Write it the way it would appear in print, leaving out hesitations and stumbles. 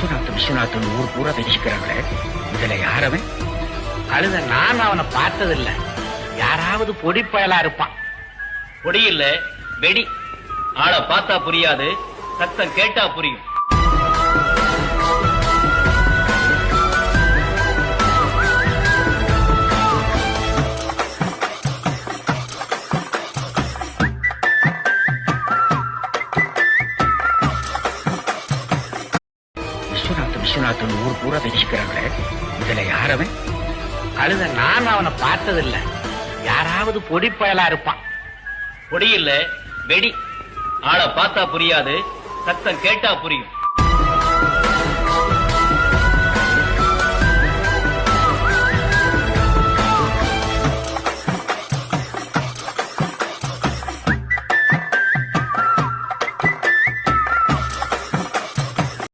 விஸ்வநாதன் ஊர் பூரா தெரிஞ்சுக்கிறாங்களே, இதுல யாரவன்? கழுத நான் அவனை பார்த்ததில்ல. யாராவது பொடி பயலா இருப்பான். பொடி இல்ல, வெடி. ஆளை பார்த்தா புரியாது, சத்தம் கேட்டா புரியும். விஸ்வநாதன் ஊர் பூரா தெரிஞ்சுக்கிறாங்களே, இதுல யாரவன்? கழுத நான் அவனை பார்த்ததில்ல. யாராவது பொடி பயலா இருப்பான். பொடி இல்ல, வெடி. ஆளை பார்த்தா புரியாது, சத்தம் கேட்டா புரியும்.